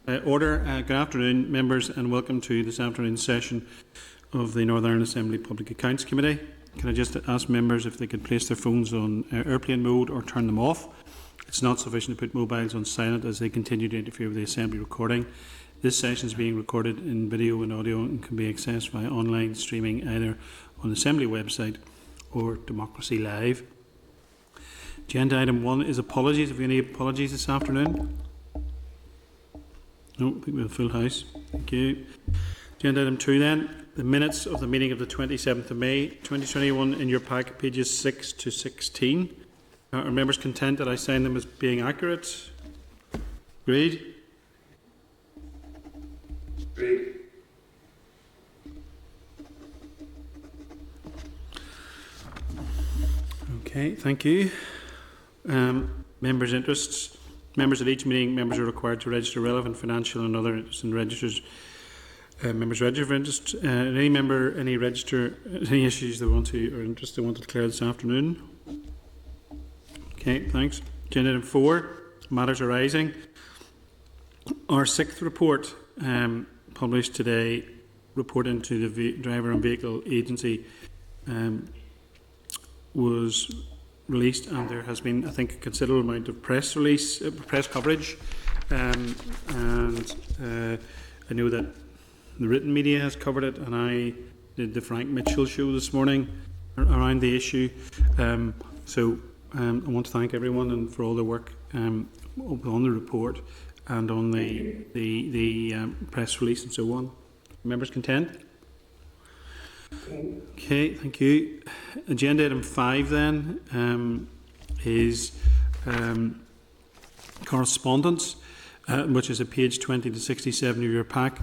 Good afternoon, members, and welcome to this afternoon's session of the Northern Ireland Assembly Public Accounts Committee. Can I just ask members if they could place their phones on airplane mode or turn them off? It's not sufficient to put mobiles on silent as they continue to interfere with the Assembly recording. This session is being recorded in video and audio and can be accessed via online streaming either on the Assembly website or Democracy Live. Agenda item 1 is apologies. Have we any apologies this afternoon? No, I think we have a full house. Thank you. Agenda item 2 then. The minutes of the meeting of the 27th of May 2021 in your pack, pages 6 to 16. Are members content that I sign them as being accurate? Agreed? Agreed. Okay, thank you. Members' interests. Members at each meeting, members are required to register relevant financial and other interests and registers. Members register for interest. Any member, any issues they want to or interest they want to declare this afternoon? Okay, thanks. Agenda item 4, matters arising. Our 6th report, published today, report into the Driver and Vehicle Agency, was released, and there has been, I think, a considerable amount of press coverage, and I know that the written media has covered it, and I did the Frank Mitchell show this morning around the issue. So I want to thank everyone and for all their work on the report and on the press release and so on. Members content? Okay, thank you. Agenda item 5 then is correspondence, which is at page 20 to 67 of your pack.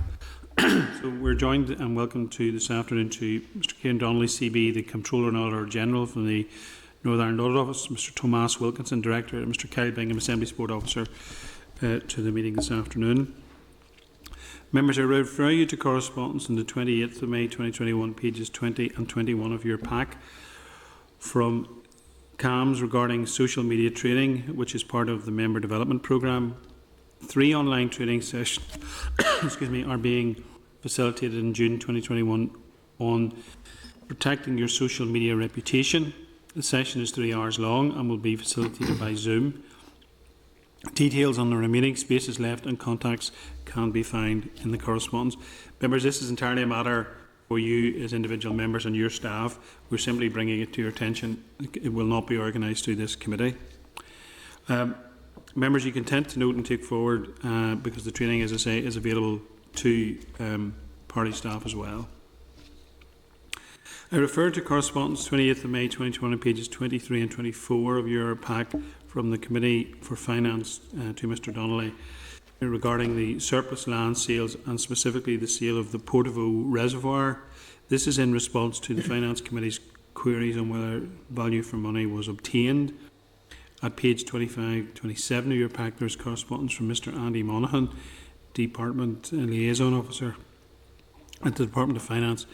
So we're joined and welcome to this afternoon to Mr. Ciaran Donnelly, CB, the Comptroller and Auditor General from the Northern Ireland Audit Office, Mr. Tomas Wilkinson, Director, and Mr. Kyle Bingham, Assembly Sport Officer, to the meeting this afternoon. Members, I refer you to correspondence on the 28th of May 2021, pages 20 and 21 of your pack, from CAMS regarding social media training, which is part of the Member Development Programme. 3 online training sessions are being facilitated in June 2021 on protecting your social media reputation. The session is 3 hours long and will be facilitated by Zoom. Details on the remaining spaces left and contacts can be found in the correspondence. Members, this is entirely a matter for you as individual members and your staff. We're simply bringing it to your attention. It will not be organised through this committee. Members, you content to note and take forward, because the training, as I say, is available to party staff as well. I refer to correspondence 28th of May 2020, pages 23 and 24 of your pack from the Committee for Finance to Mr. Donnelly regarding the surplus land sales and specifically the sale of the Portivo Reservoir. This is in response to the Finance Committee's queries on whether value for money was obtained. At page 25-27 of your pack, there is correspondence from Mr. Andy Monaghan, Department Liaison Officer at the Department of Finance,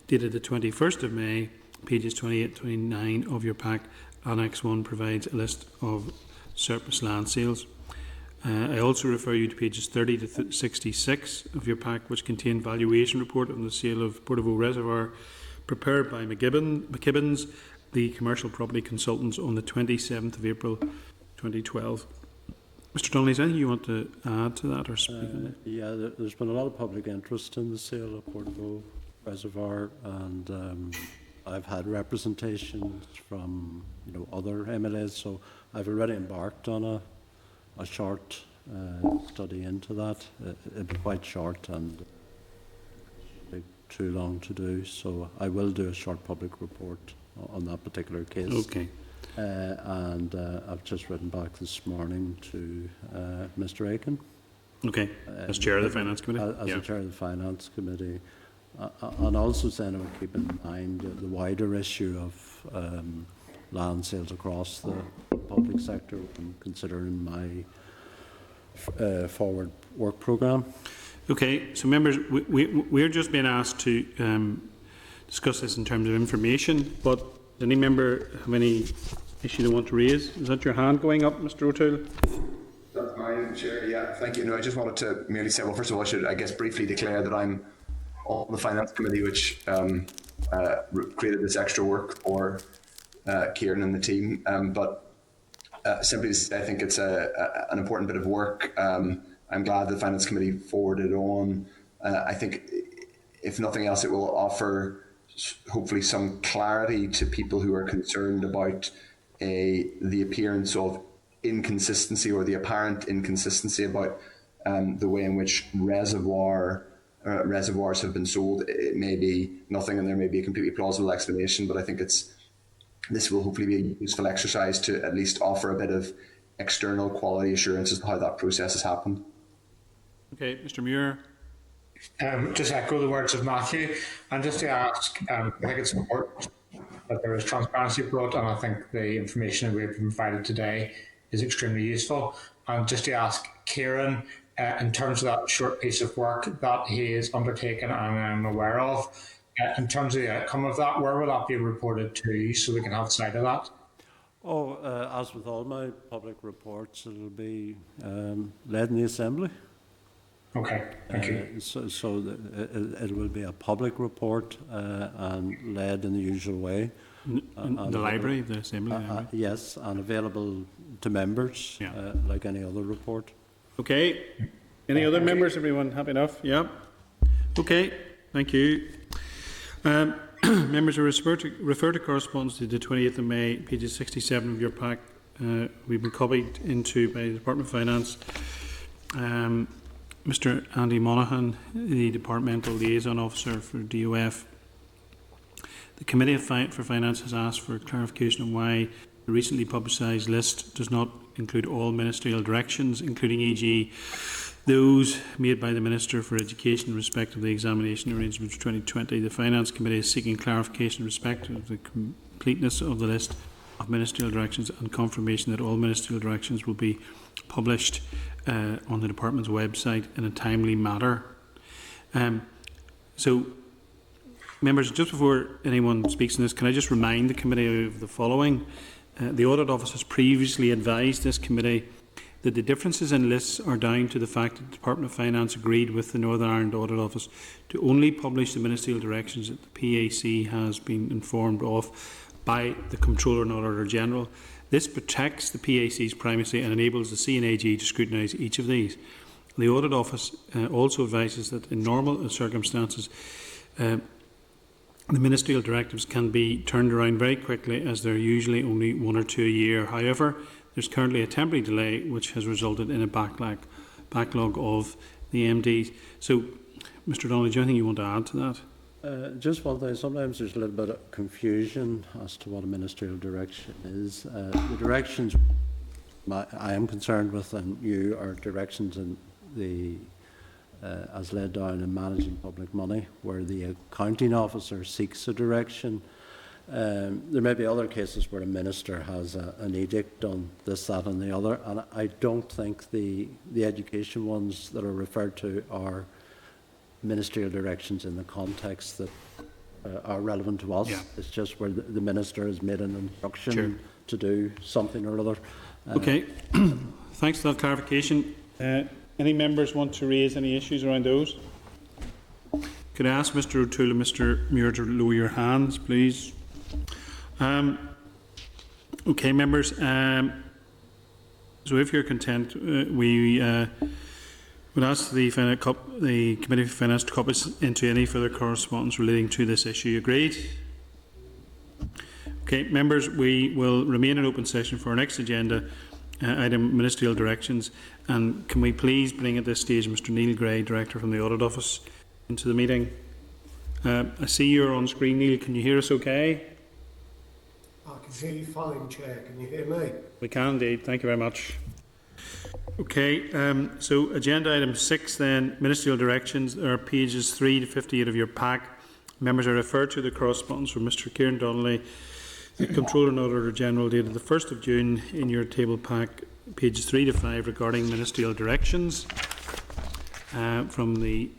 dated the 21st of May, pages 28-29 of your pack. Annex 1 provides a list of surplus land sales. I also refer you to pages 30 to 66 of your pack, which contain valuation report on the sale of Portivo Reservoir, prepared by McKibbins, the commercial property consultants, on the 27th of April 2012. Mr. Donnelly, is there anything you want to add to that or speak on it? Yeah, there's been a lot of public interest in the sale of Portivo Reservoir, and I've had representations from other MLAs, so I've already embarked on a short study into that. It'll be quite short and too long to do, so I will do a short public report on that particular case. Okay. And I've just written back this morning to Mr. Aiken. Okay. As Chair of the Finance Committee? As the Chair of the Finance Committee. And also then I would keep in mind the wider issue of land sales across the public sector when considering my forward work programme. Okay, so members, we're just being asked to discuss this in terms of information, but does any member have any issue they want to raise? Is that your hand going up, Mr. O'Toole? That's mine. Chair. Yeah, thank you. No, I just wanted to merely say, well, first of all, I should, I guess, briefly declare that I'm on the Finance Committee, which created this extra work for Kieran and the team. But simply to say, I think it's an important bit of work. I'm glad the Finance Committee forwarded on. I think, if nothing else, it will offer hopefully some clarity to people who are concerned about the appearance of inconsistency or the apparent inconsistency about the way in which reservoirs have been sold. It may be nothing, and there may be a completely plausible explanation, but I think this will hopefully be a useful exercise to at least offer a bit of external quality assurance as to how that process has happened. Okay, Mr. Muir. Just echo the words of Matthew, and just to ask, I think it's important that there is transparency brought, and I think the information that we've provided today is extremely useful. And just to ask Kieran, in terms of that short piece of work that he has undertaken and I'm aware of, in terms of the outcome of that, where will that be reported to so we can have sight of that? As with all my public reports, it'll be led in the Assembly. Okay, thank you. It will be a public report and led in the usual way. In the library, the Assembly library? Yes, and available to members, Yeah. like any other report. Okay. Any other members? Everyone happy enough? Yeah. Okay. Thank you. Members are refer to correspondence to the 28th of May, pages 67 of your pack. We've been copied into by the Department of Finance. Mr. Andy Monaghan, the Departmental Liaison Officer for DOF. The Committee for Finance has asked for clarification on why the recently publicised list does not include all ministerial directions, including e.g. those made by the Minister for Education in respect of the examination arrangements for 2020. The Finance Committee is seeking clarification in respect of the completeness of the list of ministerial directions and confirmation that all ministerial directions will be published on the Department's website in a timely manner. So, members, just before anyone speaks on this, can I just remind the committee of the following? The Audit Office has previously advised this committee that the differences in lists are down to the fact that the Department of Finance agreed with the Northern Ireland Audit Office to only publish the ministerial directions that the PAC has been informed of by the Comptroller and Auditor General. This protects the PAC's primacy and enables the CNAG to scrutinise each of these. The Audit Office also advises that in normal circumstances, the ministerial directives can be turned around very quickly, as they're usually only 1 or 2 a year. However, there's currently a temporary delay which has resulted in a backlog of the MDs. So, Mr. Donnelly, do you have anything you want to add to that? Just one thing, sometimes there's a little bit of confusion as to what a ministerial direction is. The directions I am concerned with, and you, are directions in the as laid down in managing public money, where the accounting officer seeks a direction. There may be other cases where a minister has an edict on this, that and the other, and I don't think the education ones that are referred to are ministerial directions in the context that are relevant to us. Yeah. It's just where the minister has made an instruction Sure. to do something or other. Okay, thanks for that clarification. Any members want to raise any issues around those? Could I ask Mr. O'Toole and Mr. Muir to lower your hands, please? Okay, members. So if you're content, we would ask the Committee for Finance to copy us into any further correspondence relating to this issue. Agreed? Okay, members, we will remain in open session for our next agenda item, ministerial directions. And can we please bring at this stage Mr. Neil Gray, Director from the Audit Office, into the meeting? I see you're on screen, Neil. Can you hear us okay? I can hear you fine, Chair. Can you hear me? We can indeed. Thank you very much. Okay, so agenda item 6 then, ministerial directions. There are pages 3 to 58 of your pack. Members are referred to the correspondence from Mr. Kieran Donnelly, the Comptroller and Auditor General, dated the 1st of June in your table pack, pages 3 to 5, regarding ministerial directions from the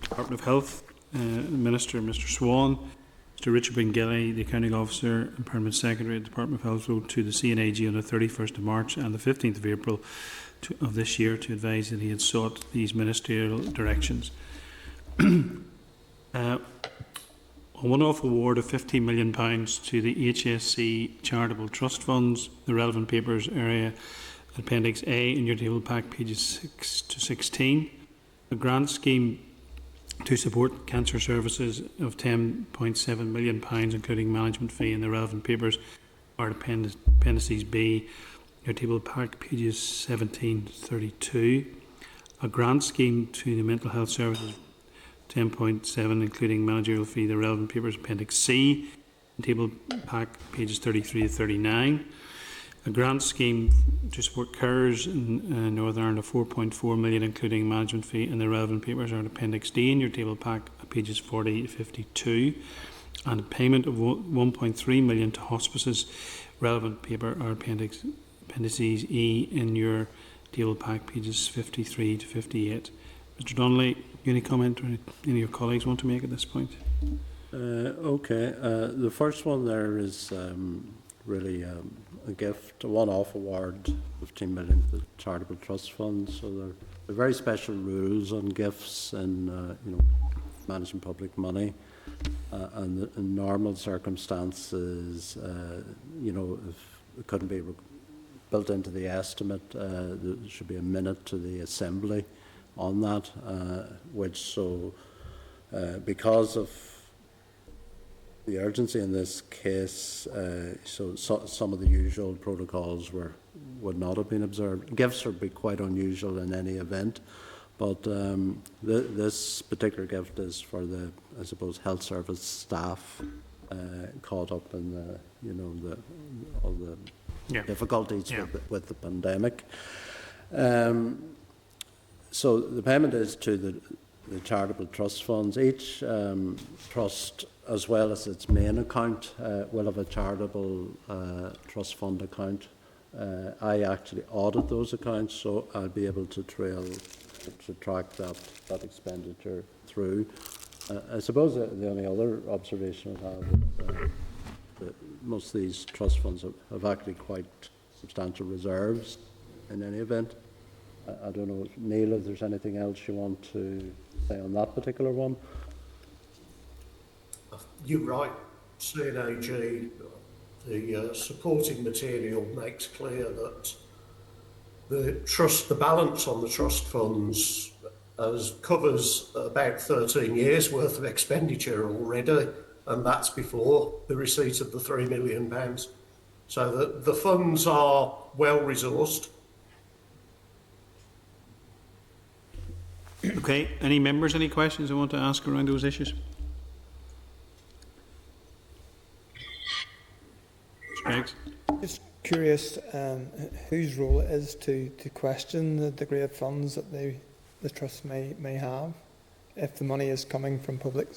Department of Health, Minister Mr. Swan, Mr. Richard Bengilly, the Accounting Officer and Permanent Secretary at the Department of Health, wrote to the CNAG on the 31st of March and the 15th of April of this year to advise that he had sought these ministerial directions. A one-off award of £15 million to the HSC charitable trust funds, the relevant papers area Appendix A in your table pack, pages 6 to 16. A grant scheme to support cancer services of £10.7 million, including management fee in the relevant papers, are Appendices B, your table pack, pages 17 to 32. A grant scheme to the mental health services, 10.7, including managerial fee, the relevant papers, Appendix C, table pack, pages 33 to 39. A grant scheme to support carers in Northern Ireland of 4.4 million, including management fee, and the relevant papers are in Appendix D in your table pack, pages 40 to 52. And a payment of 1.3 million to hospices, relevant paper are Appendices E in your table pack, pages 53 to 58. Mr. Donnelly, any comment or any of your colleagues want to make at this point? Okay. The first one there is really a gift, a one-off award of 15 million to the charitable trust fund. So there are very special rules on gifts and managing public money. And in normal circumstances, if it couldn't be built into the estimate, there should be a minute to the assembly on that, because of the urgency in this case, so some of the usual protocols would not have been observed. Gifts would be quite unusual in any event, but this particular gift is for the, I suppose, health service staff caught up in all the difficulties with the pandemic. So the payment is to the charitable trust funds. Each trust, as well as its main account, will have a charitable trust fund account. I actually audit those accounts, so I'll be able to track that expenditure through. I suppose the only other observation I have is that most of these trust funds have actually quite substantial reserves in any event. I don't know, Neil, if there's anything else you want to say on that particular one. You're right, CNAG, the supporting material makes clear that the balance on the trust funds covers about 13 years worth of expenditure already, and that's before the receipt of the £3 million. So the funds are well resourced. Okay, any members, any questions I want to ask around those issues? Griggs? Just curious whose role it is to question the degree of funds that the trust may have if the money is coming from public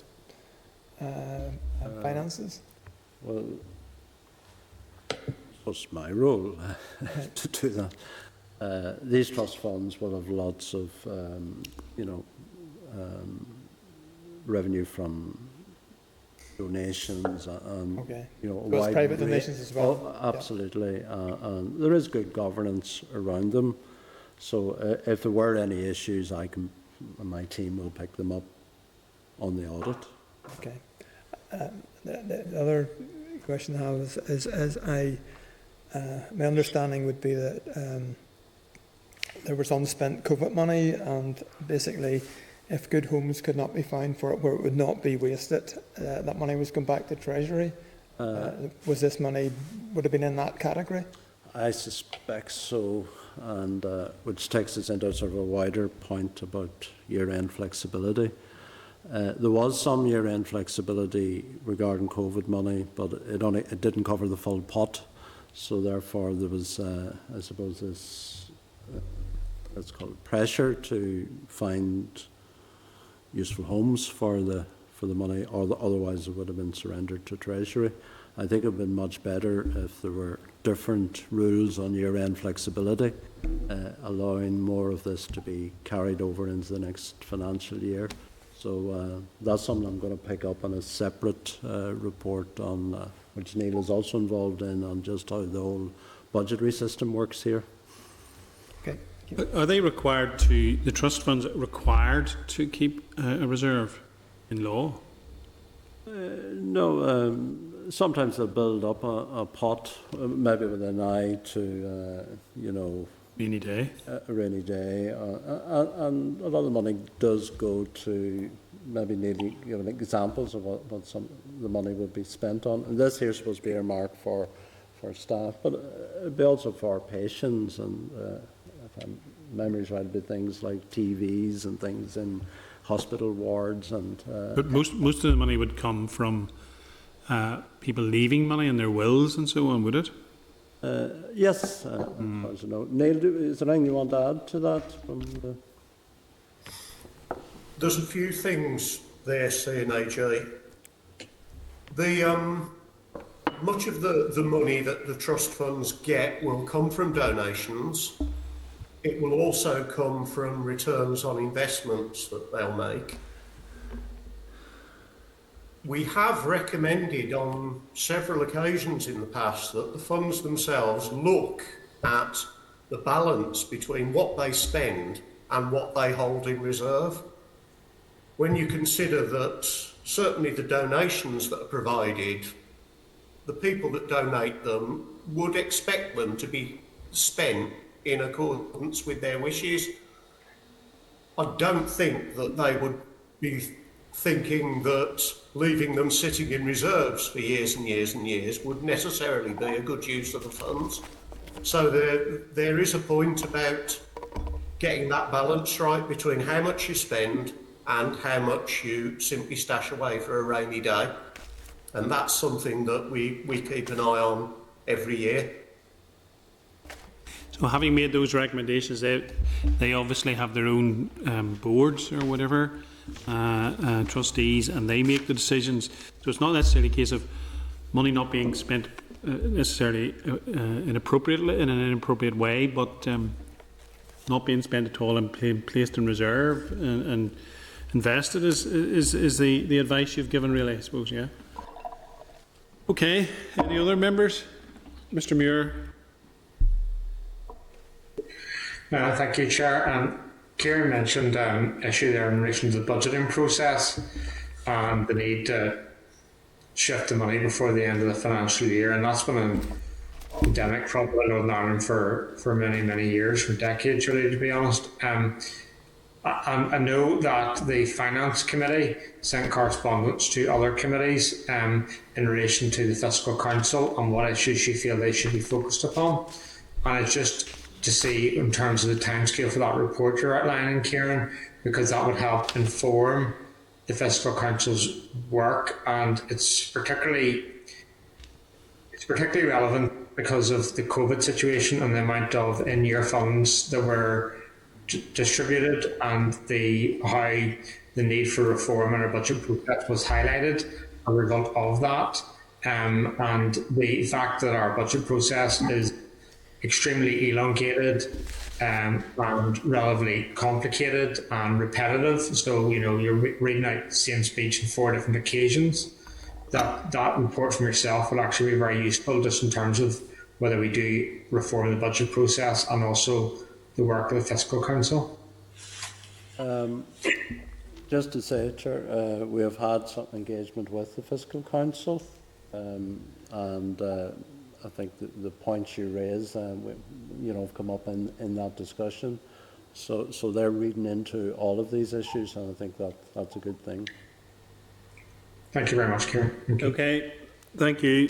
finances. Well, what's my role to do that? These trust funds will have lots of, revenue from donations and Okay. wide private range. donations as well. Oh, absolutely, and there is good governance around them. So if there were any issues, my team will pick them up on the audit. Okay. The other question I have is my understanding would be that there was unspent COVID money, and basically, if good homes could not be found for it where it would not be wasted, that money was going back to Treasury. Was this money would have been in that category? I suspect so, and which takes us into sort of a wider point about year-end flexibility. There was some year-end flexibility regarding COVID money, but it didn't cover the full pot. So therefore, there was, I suppose, this let's call it pressure to find useful homes for the money, or otherwise it would have been surrendered to Treasury. I think it would have been much better if there were different rules on year-end flexibility, allowing more of this to be carried over into the next financial year. So that's something I'm going to pick up on a separate report on, which Neil is also involved in, on just how the whole budgetary system works here. Okay, Are they required to, the trust funds required to keep a reserve in law? No, sometimes they'll build up a pot, maybe with an eye to, Rainy day? a rainy day. And a lot of money does go to maybe nearly giving examples of what some the money would be spent on. And this here is supposed to be earmarked for staff, but it'd be also for patients and, if I'm memories right, it'd be things like TVs and things in hospital wards and. But most of the money would come from people leaving money in their wills and so on, would it? Yes, as far as I know. Neil, is there anything you want to add to that? There's a few things there, CNAJ. Much of the money that the trust funds get will come from donations. It will also come from returns on investments that they'll make. We have recommended on several occasions in the past that the funds themselves look at the balance between what they spend and what they hold in reserve. When you consider that certainly the donations that are provided, the people that donate them would expect them to be spent in accordance with their wishes. I don't think that they would be thinking that leaving them sitting in reserves for years and years and years would necessarily be a good use of the funds. So there is a point about getting that balance right between how much you spend and how much you simply stash away for a rainy day. And that's something that we keep an eye on every year. So having made those recommendations, they obviously have their own boards or whatever, trustees, and they make the decisions. So it's not necessarily a case of money not being spent necessarily inappropriately in an inappropriate way, but not being spent at all and being placed in reserve and invested is the advice you've given, really, I suppose. Yeah. Okay. Any other members? Mr. Muir. Thank you, Chair. Kieran mentioned an issue there in relation to the budgeting process and the need to shift the money before the end of the financial year, and that's been an endemic problem in Northern Ireland for many, many years, for decades really, to be honest. I know that the Finance Committee sent correspondence to other committees in relation to the Fiscal Council on what issues you feel they should be focused upon, and it's just to see in terms of the timescale for that report you're outlining, Kieran, because that would help inform the Fiscal Council's work, and it's particularly relevant because of the COVID situation and the amount of in-year funds that were distributed and how the need for reform in our budget process was highlighted as a result of that, and the fact that our budget process is extremely elongated and relatively complicated and repetitive. So, you're reading out the same speech on 4 different occasions. That report from yourself will actually be very useful just in terms of whether we do reform the budget process and also the work of the Fiscal Council. Just to say, Chair, we have had some engagement with the Fiscal Council, and I think the points you raise, have come up in that discussion. So they're reading into all of these issues, and I think that's a good thing. Thank you very much, Kieran. Okay, thank you.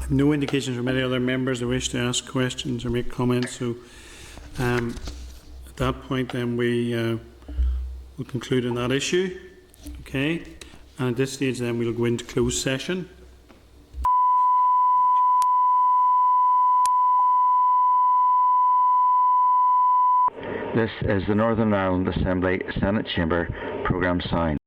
No indications from any other members who wish to ask questions or make comments. So at that point, then we will conclude on that issue. Okay, and at this stage, then we'll go into closed session. This is the Northern Ireland Assembly Senate Chamber programme sign.